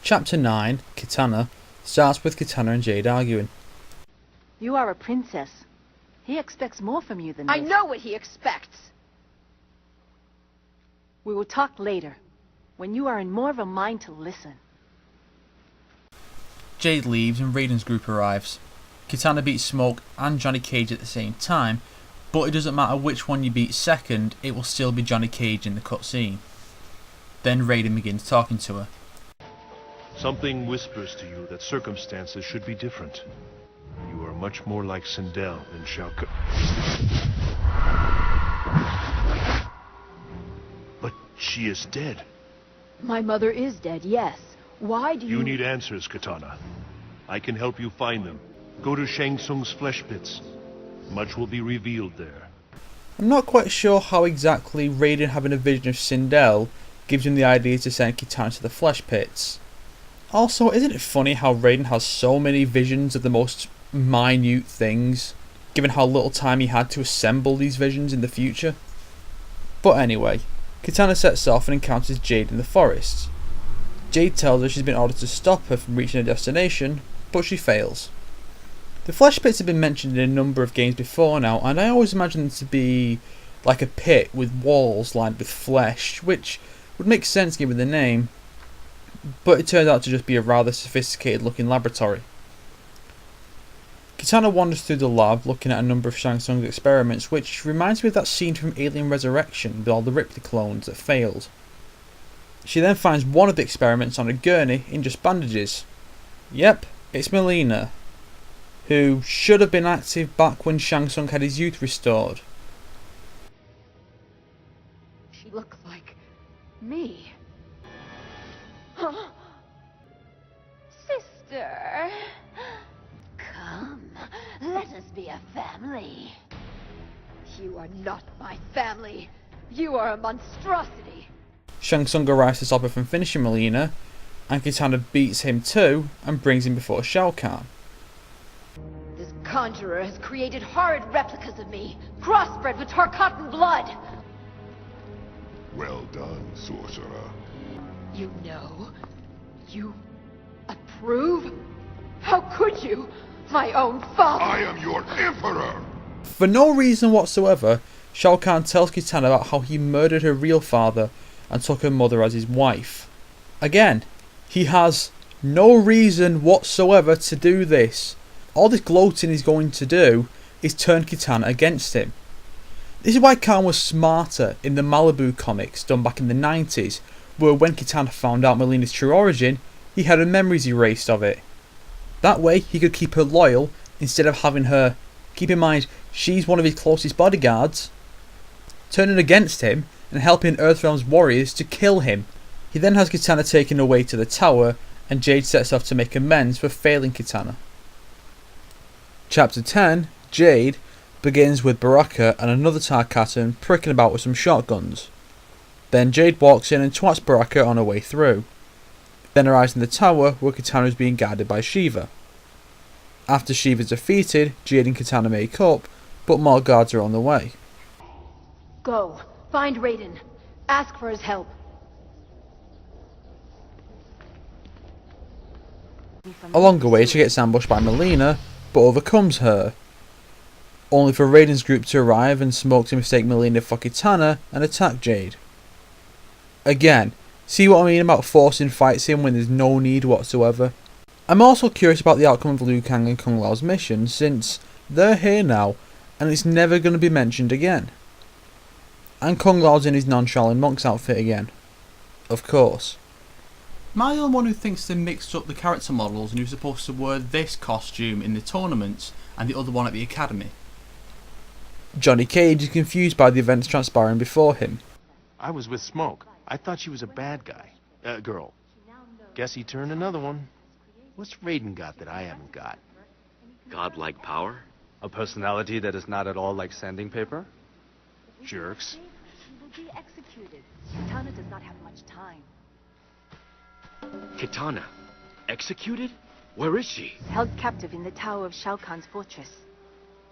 Chapter 9, Kitana, starts with Kitana and Jade arguing. You are a princess. He expects more from you than this. I know what he expects! We will talk later, when you are in more of a mind to listen. Jade leaves and Raiden's group arrives. Kitana beats Smoke and Johnny Cage at the same time, but it doesn't matter which one you beat second, it will still be Johnny Cage in the cutscene. Then Raiden begins talking to her. Something whispers to you that circumstances should be different. You are much more like Sindel than Shao Kahn. But she is dead. My mother is dead, yes. Why do you... You need answers, Kitana. I can help you find them. Go to Shang Tsung's flesh pits. Much will be revealed there. I'm not quite sure how exactly Raiden having a vision of Sindel gives him the idea to send Kitana to the flesh pits. Also, isn't it funny how Raiden has so many visions of the most minute things, given how little time he had to assemble these visions in the future? But anyway, Kitana sets off and encounters Jade in the forest. Jade tells her she's been ordered to stop her from reaching her destination, but she fails. The flesh pits have been mentioned in a number of games before now, and I always imagined them to be like a pit with walls lined with flesh, which would make sense given the name, but it turned out to just be a rather sophisticated looking laboratory. Kitana wanders through the lab looking at a number of Shang Tsung's experiments, which reminds me of that scene from Alien Resurrection with all the Ripley clones that failed. She then finds one of the experiments on a gurney in just bandages. Yep, it's Mileena, who should have been active back when Shang Tsung had his youth restored. She looks like... me. Huh? Sister... Come, let us be a family. You are not my family. You are a monstrosity. Shang Tsung arrives to stop her from finishing Mileena, and Kitana beats him too and brings him before Shao Kahn. This conjurer has created horrid replicas of me, crossbred with Tarkatan blood. Well done, sorcerer. You know? You approve? How could you? My own father! I am your emperor! For no reason whatsoever, Shao Kahn tells Kitana about how he murdered her real father and took her mother as his wife. Again, he has no reason whatsoever to do this. All this gloating he's going to do is turn Kitana against him. This is why Kahn was smarter in the Malibu comics done back in the 90s, where when Kitana found out Mileena's true origin, he had her memories erased of it. That way he could keep her loyal instead of having her, keep in mind she's one of his closest bodyguards, turning against him and helping Earthrealm's warriors to kill him. He then has Kitana taken away to the tower, and Jade sets off to make amends for failing Kitana. Chapter 10, Jade, begins with Baraka and another Tarkatan pricking about with some shotguns. Then Jade walks in and twats Baraka on her way through. Then arrives in the tower where Kitana is being guarded by Shiva. After Shiva is defeated, Jade and Kitana make up, but more guards are on the way. Go, find Raiden. Ask for his help. Along the way she gets ambushed by Mileena, but overcomes her, only for Raiden's group to arrive and Smoke to mistake Mileena for Kitana and attack Jade. Again, see what I mean about forcing fights in when there's no need whatsoever? I'm also curious about the outcome of Liu Kang and Kung Lao's mission, since they're here now and it's never going to be mentioned again. And Kung Lao's in his non-Shaolin monk's outfit again. Of course. Am I the only one who thinks they mixed up the character models and he was supposed to wear this costume in the tournaments and the other one at the academy? Johnny Cage is confused by the events transpiring before him. I was with Smoke. I thought she was a bad guy. Girl. Guess he turned another one. What's Raiden got that I haven't got? Godlike power? A personality that is not at all like sanding paper? Jerks. She will be executed. Kitana does not have much time. Kitana? Executed? Where is she? Held captive in the tower of Shao Kahn's fortress.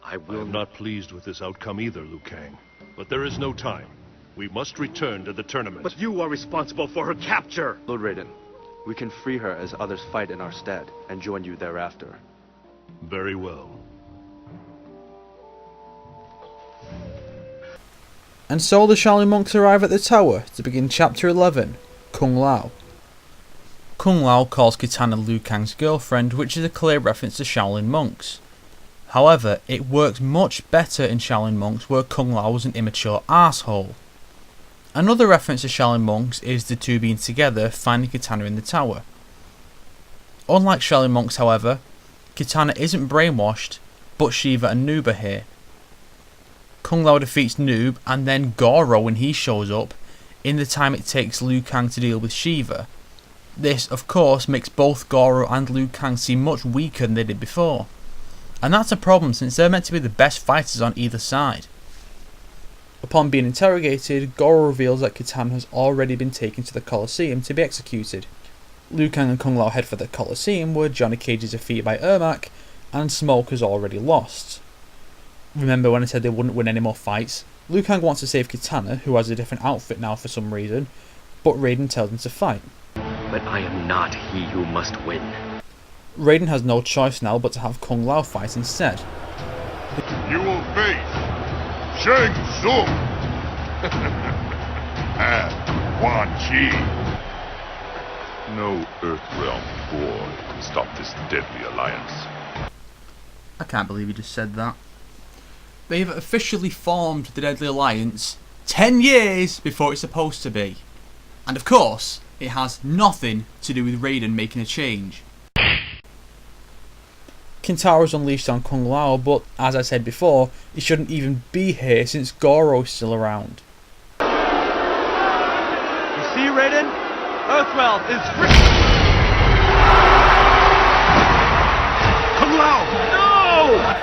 I I will am not pleased with this outcome either, Liu Kang. But there is no time. We must return to the tournament. But you are responsible for her capture! Lord Raiden, We can free her as others fight in our stead and join you thereafter. Very well. And so the Shaolin monks arrive at the tower to begin Chapter 11, Kung Lao. Kung Lao calls Kitana Liu Kang's girlfriend, which is a clear reference to Shaolin monks. However, it works much better in Shaolin monks where Kung Lao was an immature asshole. Another reference to Shaolin monks is the two being together finding Kitana in the tower. Unlike Shaolin monks, however, Kitana isn't brainwashed, but Shiva and Noob are here. Kung Lao defeats Noob and then Goro when he shows up in the time it takes Liu Kang to deal with Shiva. This, of course, makes both Goro and Liu Kang seem much weaker than they did before. And that's a problem since they're meant to be the best fighters on either side. Upon being interrogated, Goro reveals that Kitana has already been taken to the Colosseum to be executed. Liu Kang and Kung Lao head for the Colosseum where Johnny Cage is defeated by Ermac and Smoke has already lost. Remember when I said they wouldn't win any more fights? Liu Kang wants to save Kitana, who has a different outfit now for some reason, but Raiden tells him to fight. But I am not he who must win. Raiden has no choice now but to have Kung Lao fight instead. You will face Shang Tsung and Quan Chi. No Earthrealm board can stop this deadly alliance. I can't believe he just said that. They've officially formed the Deadly Alliance 10 years before it's supposed to be. And of course, it has nothing to do with Raiden making a change. Kintaro's unleashed on Kung Lao, but as I said before, he shouldn't even be here since Goro's still around. You see, Raiden? Earthrealm is free! Kung Lao! No!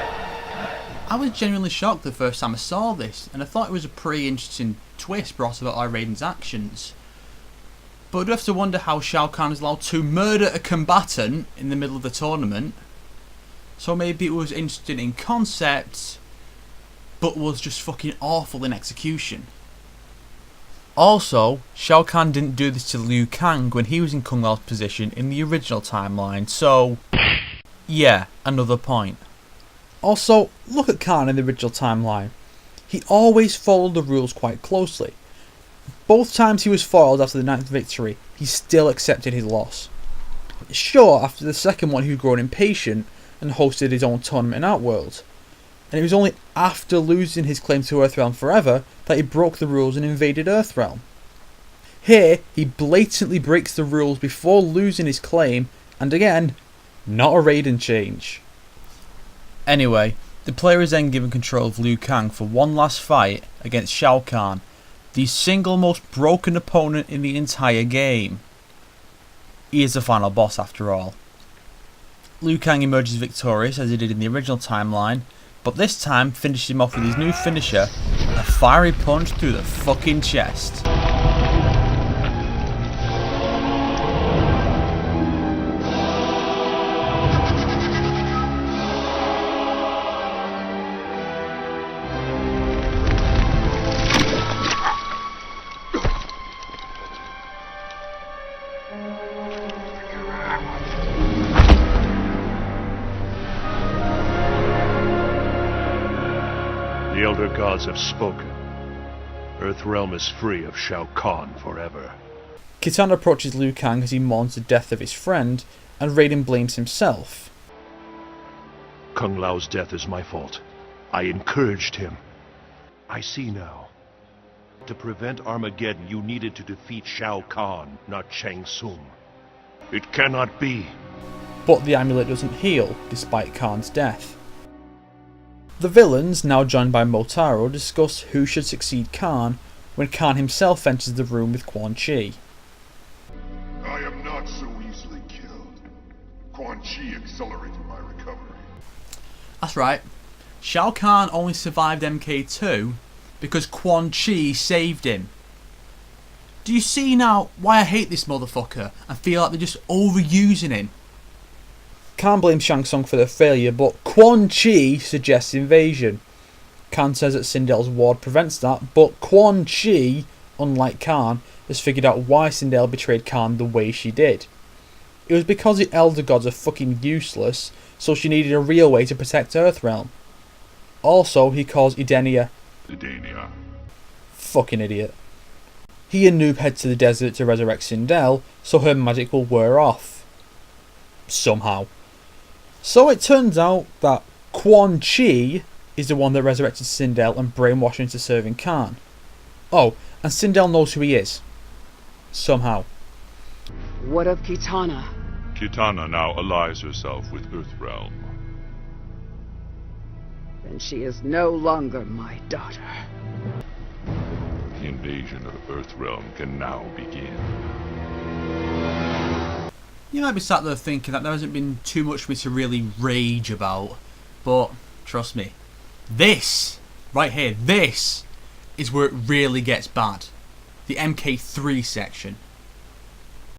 I was genuinely shocked the first time I saw this, and I thought it was a pretty interesting twist brought about by Raiden's actions. But I do have to wonder how Shao Kahn is allowed to murder a combatant in the middle of the tournament. So maybe it was interesting in concept, but was just fucking awful in execution. Also, Shao Kahn didn't do this to Liu Kang when he was in Kung Lao's position in the original timeline, so yeah, another point. Also, look at Kahn in the original timeline. He always followed the rules quite closely. Both times he was foiled after the 9th victory, he still accepted his loss. Sure, after the second one he was grown impatient and hosted his own tournament in Outworld. And it was only after losing his claim to Earthrealm forever that he broke the rules and invaded Earthrealm. Here, he blatantly breaks the rules before losing his claim, and again, not a Raiden change. Anyway, the player is then given control of Liu Kang for one last fight against Shao Kahn, the single most broken opponent in the entire game. He is the final boss after all. Liu Kang emerges victorious as he did in the original timeline, but this time finishes him off with his new finisher, a fiery punch through the fucking chest. The Elder Gods have spoken. Earthrealm is free of Shao Kahn forever. Kitana approaches Liu Kang as he mourns the death of his friend, and Raiden blames himself. Kung Lao's death is my fault. I encouraged him. I see now. To prevent Armageddon, you needed to defeat Shao Kahn, not Shang Tsung. It cannot be. But the amulet doesn't heal, despite Kahn's death. The villains, now joined by Motaro, discuss who should succeed Kahn when Kahn himself enters the room with Quan Chi. I am not so easily killed. Quan Chi accelerated my recovery. That's right, Shao Kahn only survived MK2 because Quan Chi saved him. Do you see now why I hate this motherfucker and feel like they're just overusing him? Kahn blames Shang Tsung for their failure, but Quan Chi suggests invasion. Kahn says that Sindel's ward prevents that, but Quan Chi, unlike Kahn, has figured out why Sindel betrayed Kahn the way she did. It was because the Elder Gods are fucking useless, so she needed a real way to protect Earthrealm. Also, he calls Edenia fucking idiot. He and Noob head to the desert to resurrect Sindel, so her magic will wear off. Somehow. So it turns out that Quan Chi is the one that resurrected Sindel and brainwashed her into serving Kahn. Oh, and Sindel knows who he is. Somehow. What of Kitana? Kitana now allies herself with Earthrealm. Then she is no longer my daughter. The invasion of Earthrealm can now begin. You might be sat there thinking that there hasn't been too much for me to really rage about, but trust me, this, right here, this is where it really gets bad. The MK3 section.